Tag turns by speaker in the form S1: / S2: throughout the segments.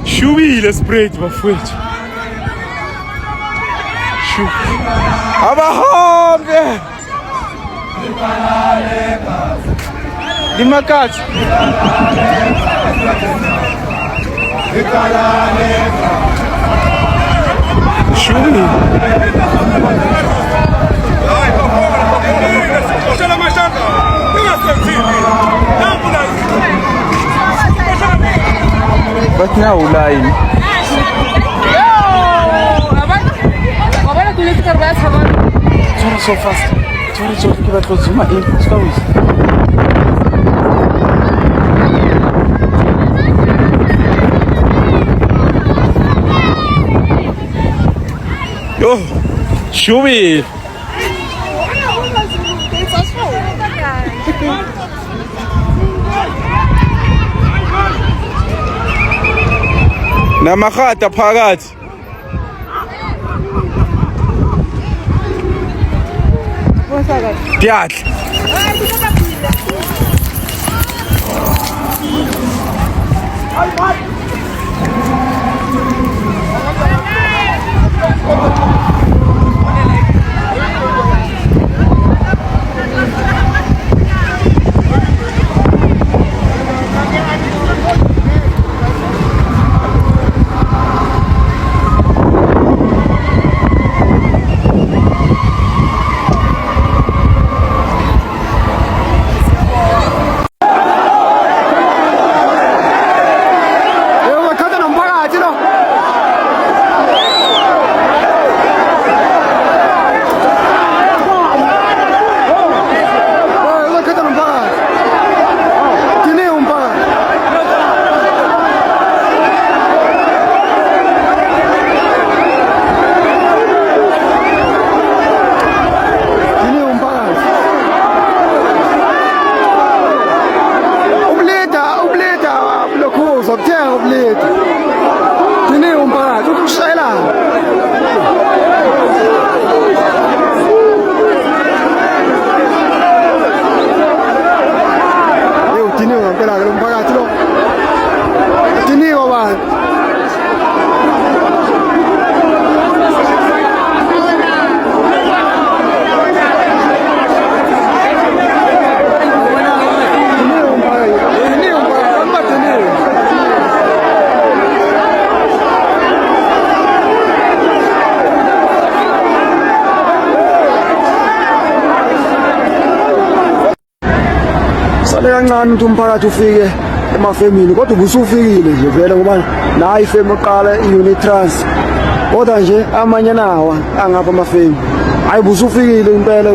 S1: Chubby, spray my foot. Abahambe Dimakati Chubby But now lying. Sorry, so fast. Sorry, keep it close. Zoom in. Slow. Yo, Chubby. Namahata phakathi. Piatla. Kancane ukuthi umphakathi ufike emafemini kodwa ubusufikile nje vele ngoba nayi ifemu oqala iUnit Trans kodwa nje amanye nawa angapha amafemu hayi busufikile impela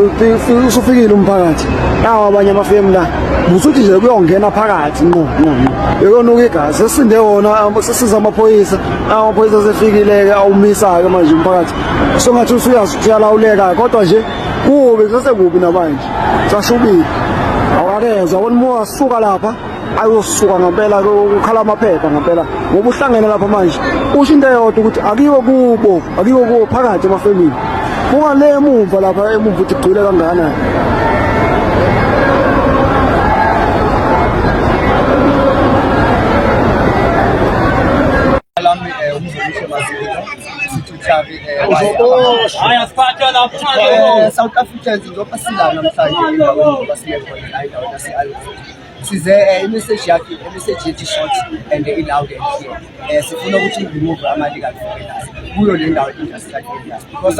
S1: usufikile umphakathi nawa abanye amafemu la busuthi nje kuyongena phakathi ngo bekonuka igazi sesinde wona sesiza amaphoyisa sefikile ke awumisa ke manje umphakathi so ngathi usuyalawuleka kodwa nje kubi sesekubi nabanje sashubile awakezwa wonimo asuka lapha ayosuka ngempela ukhala amaphepha ngempela ngoba uhlangene lapha manje usho into eyodwa ukuthi akiwo kubo phakathi emafemini ungale emumva lapha emumva ukuthi kugcwele kangakanani
S2: South Africans njengoba sila namhlanje size imessage yakhe ethi short and loud and clear. Sifuna ukuthi remove ama-legal foreigners kuyo le ndawo industrial areas because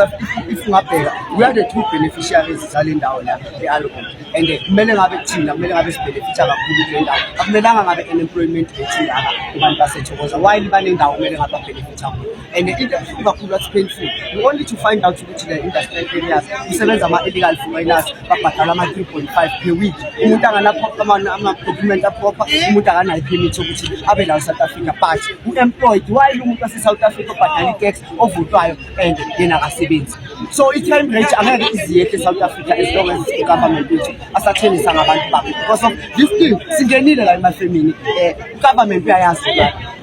S2: if ungabheka we are the two beneficiaries zale ndawo la e-Alcom and kumele ngabe sibenefita kakhulu kule ndawo akumelanga ngabe unemployment rate yala abantu baseThokoza while banendawo kumele ngabe benefita and into kakhulu that's painful we only to find out ukuthi le industrial areas kusebenza ama-illegal foreigners babhadala ama-3.5 per week umuntu anganapho ama-document aproper umuntu akanayo permit ukuthi abe la South Africa but u-employed while umuntu wase-South Africa obhadala i-tax ovutwayo and yena akasebenzi so i-crime rate angeke iziyehle eSouth Africa as long as i-government yethu asathenisa ngabantu bakhe because of this thing singenile la emafemini government uyayazi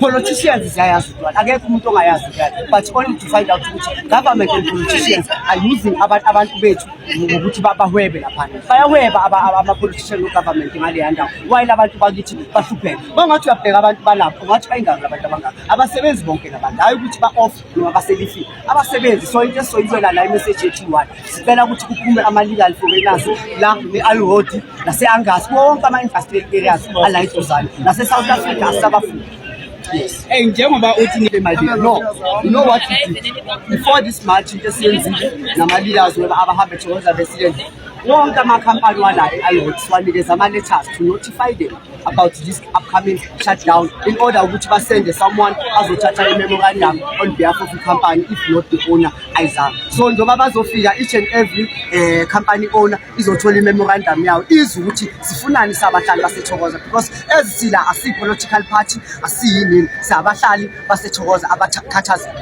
S2: politicians ziyayazi akekho umuntu ongayazi but only to find out ukuthi government and politicians are using abantu bethu ukuthi bahwebe lapha bayahweba ama-politician no-government ngaleya ndawo while abantu bakithi bahlupheka bangathi uyabheka abantu balapho ngathi bayingaki abantu abangaka abasebenzi bonke labantu hayi ukuthi ba-off noma baselifini abasebenzi so into esizoyibela la imessage yethu one sicela ukuthi kuphume ama-legal foreigners la ne-Alhodi nase-Angas wonke ama-industrial areas ala eduzane nase-South Africa asabafuni. Yes. Hey, njengoba uthi no, you know what we did before this march into siyenzile nama-leaders weba abahambe Thokoza resident wonke ama-company wala e-Alhodi siwanikeza ama-letters to notify them about this upcoming shutdown in order ukuthi basende someone azothatha i-memorandum on behalf of the company if not the owner ayizange so njengoba bazofika each and every company owner izothola i-memorandum yawo izwe ukuthi sifunani sabahlali baseThokoza because ezisila asi-political party asiyini sabahlali baseThokoza abakhathaza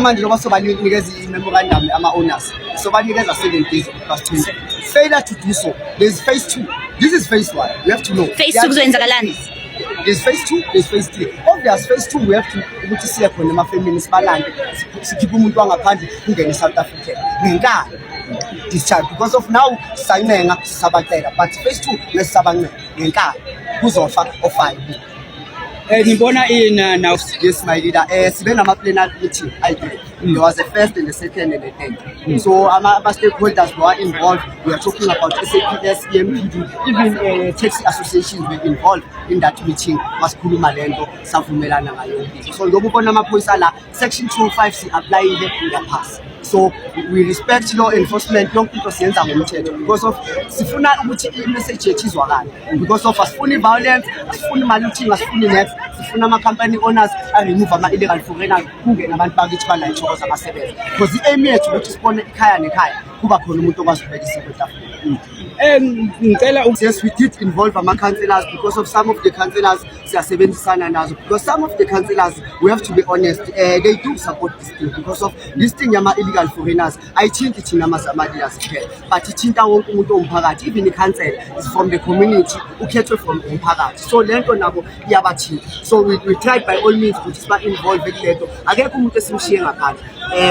S2: manje njengoba sobanikeza i-memorandum ama-owners sobanikeza 7 days of failure to do so there is phase 2. This is phase 1. You have to know.
S3: Phase 2 kuzoyenzakalani?
S2: There's phase 2, there's phase 3. Obvious phase 2 we have to ukuthi siye khona emafemini sibalande sikhiphe umuntu wangaphandle ungene eSouth Africa ngenkani discharge because of now sancenga sisabacela but phase 2 nesisabancela ngenkani kuzofa o5.
S3: Ngibona now
S2: Yes, my leader. Sibe nama-plenary meeting. There was the first and the second and the third. So our stakeholders were involved. We are talking about SAPS, EMPD, even taxi associations were involved in that meeting. Masikhuluma lento savumelana ngayo. So ngokubona amaphoyisa la section 205 si applying yapass. So we respect law enforcement yonke into siyenza ngomthetho because of sifuna ukuthi i-message yethu izwakale because of asifuni violence, asifuni malooting, asifuni next, sifuna ama-company owners a-remove ama-illegal foreigners kungena abantu bakithi banayitshoko zabasebenzi because i-aim yethu ukuthi sibone ikhaya nekhaya kuba khona umuntu okwazi ukubeka isiko etafuleni. Yes, we did involve ama-councillors because of some of the councillors siyasebenzisana nazo because some of the councillors, we have to be honest, they do support this thing because of this thing yama-illegal foreigners ayithinti thina ama-leaders kuphela but ithinta wonke umuntu owumphakathi, even i-council is from the community, ukhethwe from umphakathi, so lento nabo iyabathinta. So we tried by all means ukuthi siba-involve kulento, akekho umuntu esimshiye ngaphandle.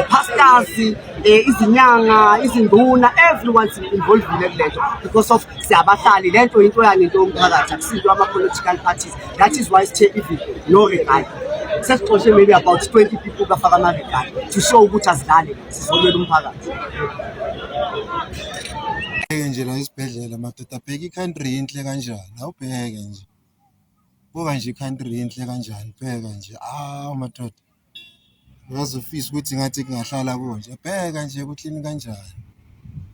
S2: Pastors, izinyanga, izinduna, everyone's involved in lento because of siyabahlali lento into yani into umphakathi akusinto ama-political parties. That is why sithe even no regard sesixoshe maybe about 20 people bafaka ama-regard to show ukuthi azidlali sizolwela umphakathi.
S4: Nje la isibhedlela madoda abheka i-country inhle kanjani awubheke nje buka nje i-country inhle kanjani bheka nje madoda ngazofisa ukuthi ngathi kungahlala konje bheka nje kuclean kanjani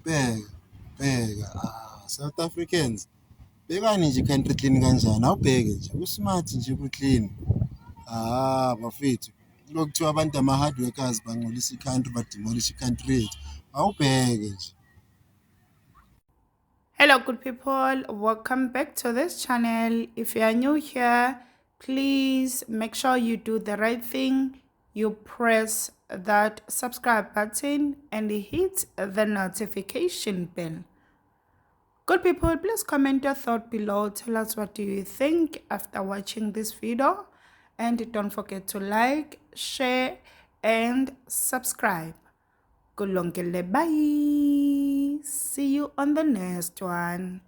S4: bheka South Africans bekani nje country clean kanjani awubheke nje usmart nje ku-clean bafethu lokuthiwa abantu ama-hard workers bangcolisa i-country bademolish i-country yethu awubheke nje.
S5: Hello good people, welcome back to this channel. If you are new here, please make sure you do the right thing. You press that subscribe button and hit the notification bell. Good people, please comment your thought below. Tell us what do you think after watching this video, and don't forget to like, share and subscribe. Kulongele, bye. See you on the next one.